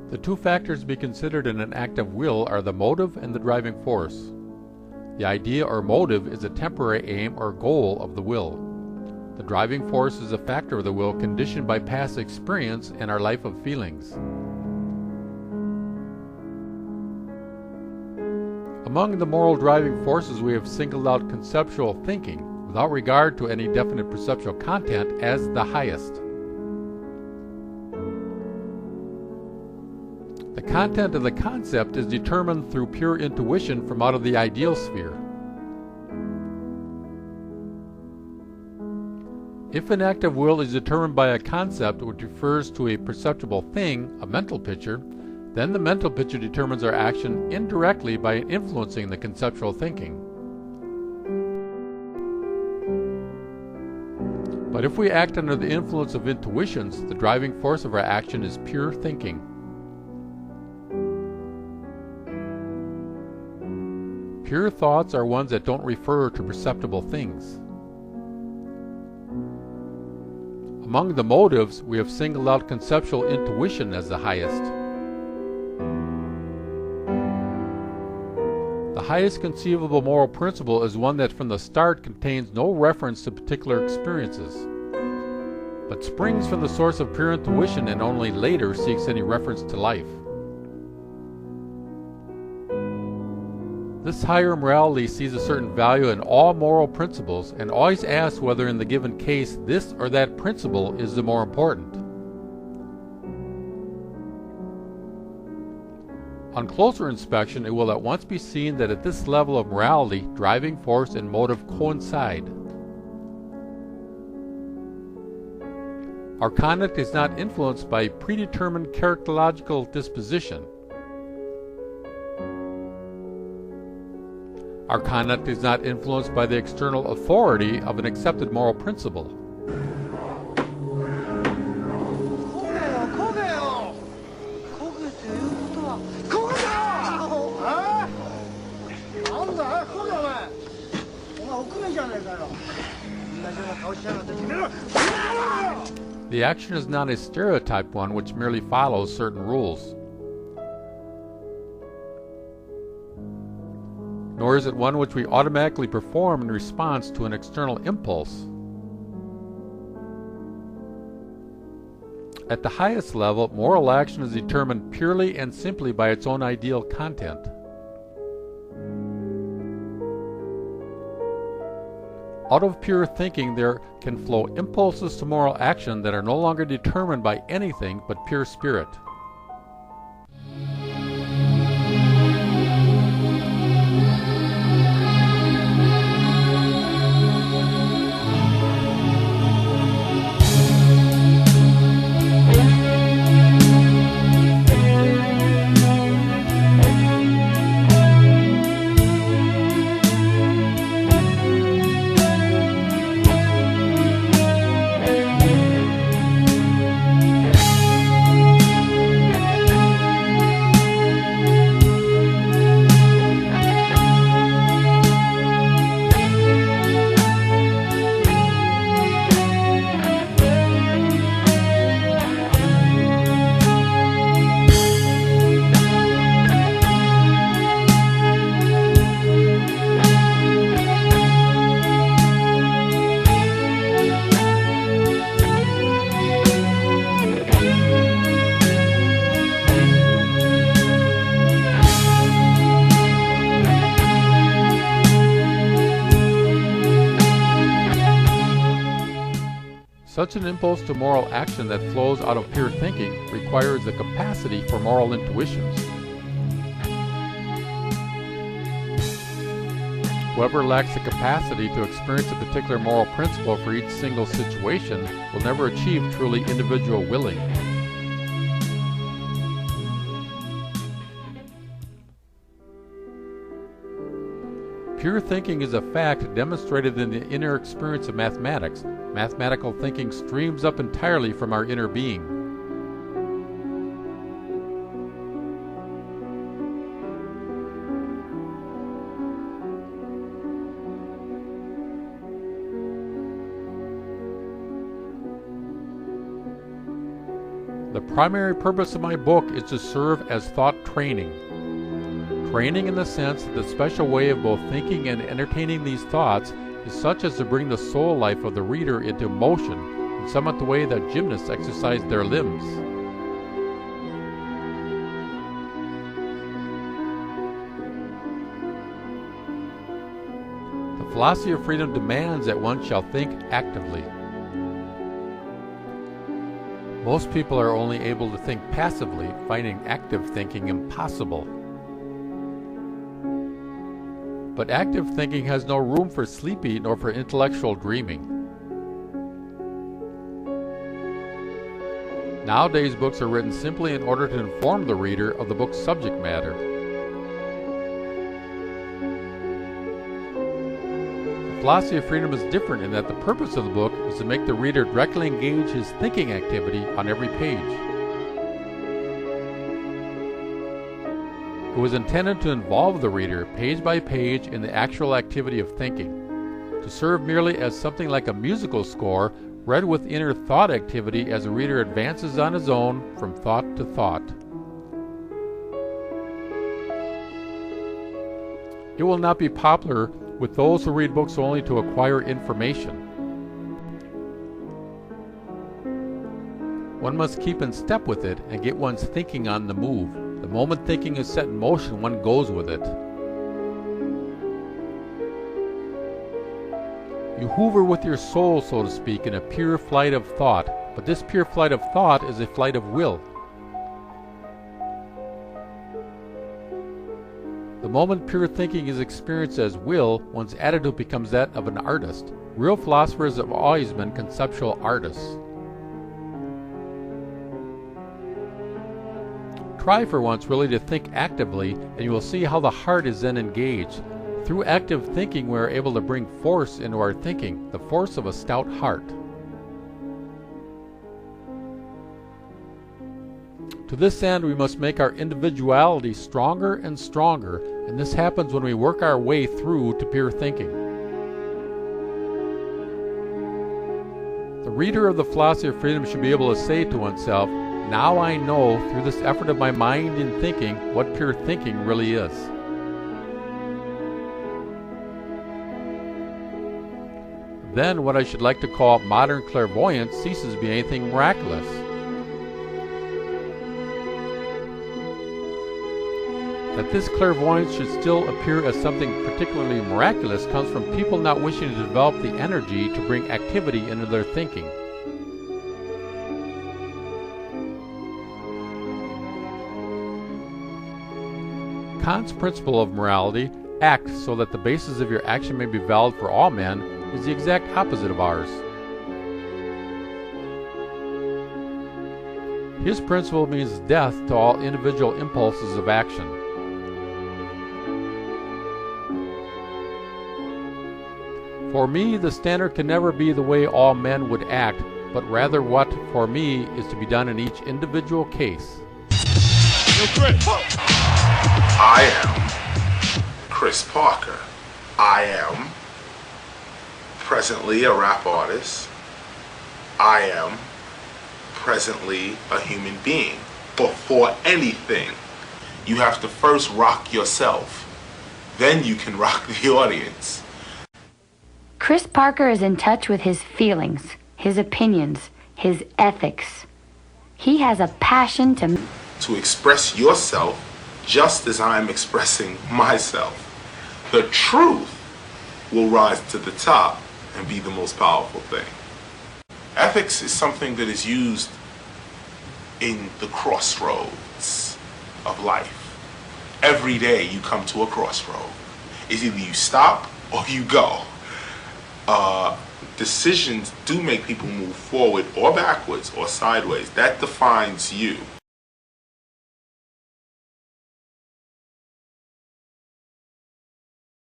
The two factors to be considered in an act of will are the motive and the driving force. The idea or motive is a temporary aim or goal of the will. The driving force is a factor of the will conditioned by past experience and our life of feelings. Among the moral driving forces, we have singled out conceptual thinking, without regard to any definite perceptual content, as the highest. The content of the concept is determined through pure intuition from out of the ideal sphere. If an act of will is determined by a concept which refers to a perceptible thing, a mental picture, then the mental picture determines our action indirectly by influencing the conceptual thinking. But if we act under the influence of intuitions, the driving force of our action is pure thinking. Pure thoughts are ones that don't refer to perceptible things. Among the motives, we have singled out conceptual intuition as the highest. The highest conceivable moral principle is one that from the start contains no reference to particular experiences, but springs from the source of pure intuition and only later seeks any reference to life. This higher morality sees a certain value in all moral principles and always asks whether in the given case this or that principle is the more important. On closer inspection, it will at once be seen that at this level of morality, driving force and motive coincide. Our conduct is not influenced by predetermined characterological disposition. Our conduct is not influenced by the external authority of an accepted moral principle. The action is not a stereotyped one which merely follows certain rules. Nor is it one which we automatically perform in response to an external impulse. At the highest level, moral action is determined purely and simply by its own ideal content. Out of pure thinking, there can flow impulses to moral action that are no longer determined by anything but pure spirit. Such an impulse to moral action that flows out of pure thinking requires the capacity for moral intuitions. Whoever lacks the capacity to experience a particular moral principle for each single situation will never achieve truly individual willing. Pure thinking is a fact demonstrated in the inner experience of mathematics. Mathematical thinking streams up entirely from our inner being. The primary purpose of my book is to serve as thought training. Training in the sense that the special way of both thinking and entertaining these thoughts is such as to bring the soul life of the reader into motion, in somewhat the way that gymnasts exercise their limbs. The philosophy of freedom demands that one shall think actively. Most people are only able to think passively, finding active thinking impossible. But active thinking has no room for sleepy nor for intellectual dreaming. Nowadays, books are written simply in order to inform the reader of the book's subject matter. The philosophy of freedom is different in that the purpose of the book is to make the reader directly engage his thinking activity on every page. It was intended to involve the reader, page by page, in the actual activity of thinking, to serve merely as something like a musical score, read with inner thought activity as the reader advances on his own from thought to thought. It will not be popular with those who read books only to acquire information. One must keep in step with it and get one's thinking on the move. The moment thinking is set in motion, one goes with it. You hover with your soul, so to speak, in a pure flight of thought, but this pure flight of thought is a flight of will. The moment pure thinking is experienced as will, one's attitude becomes that of an artist. Real philosophers have always been conceptual artists. Try for once really to think actively, and you will see how the heart is then engaged. Through active thinking we are able to bring force into our thinking, the force of a stout heart. To this end we must make our individuality stronger and stronger, and this happens when we work our way through to pure thinking. The reader of the philosophy of freedom should be able to say to oneself, "Now I know, through this effort of my mind in thinking, what pure thinking really is." Then what I should like to call modern clairvoyance ceases to be anything miraculous. That this clairvoyance should still appear as something particularly miraculous comes from people not wishing to develop the energy to bring activity into their thinking. Kant's principle of morality, act so that the basis of your action may be valid for all men, is the exact opposite of ours. His principle means death to all individual impulses of action. For me, the standard can never be the way all men would act, but rather what, for me, is to be done in each individual case. I am Chris Parker. I am presently a rap artist. I am presently a human being. Before anything, you have to first rock yourself. Then you can rock the audience. Chris Parker is in touch with his feelings, his opinions, his ethics. He has a passion to express yourself just as I'm expressing myself. The truth will rise to the top and be the most powerful thing. Ethics is something that is used in the crossroads of life. Every day you come to a crossroad. It's either you stop or you go. Decisions do make people move forward or backwards or sideways. That defines you.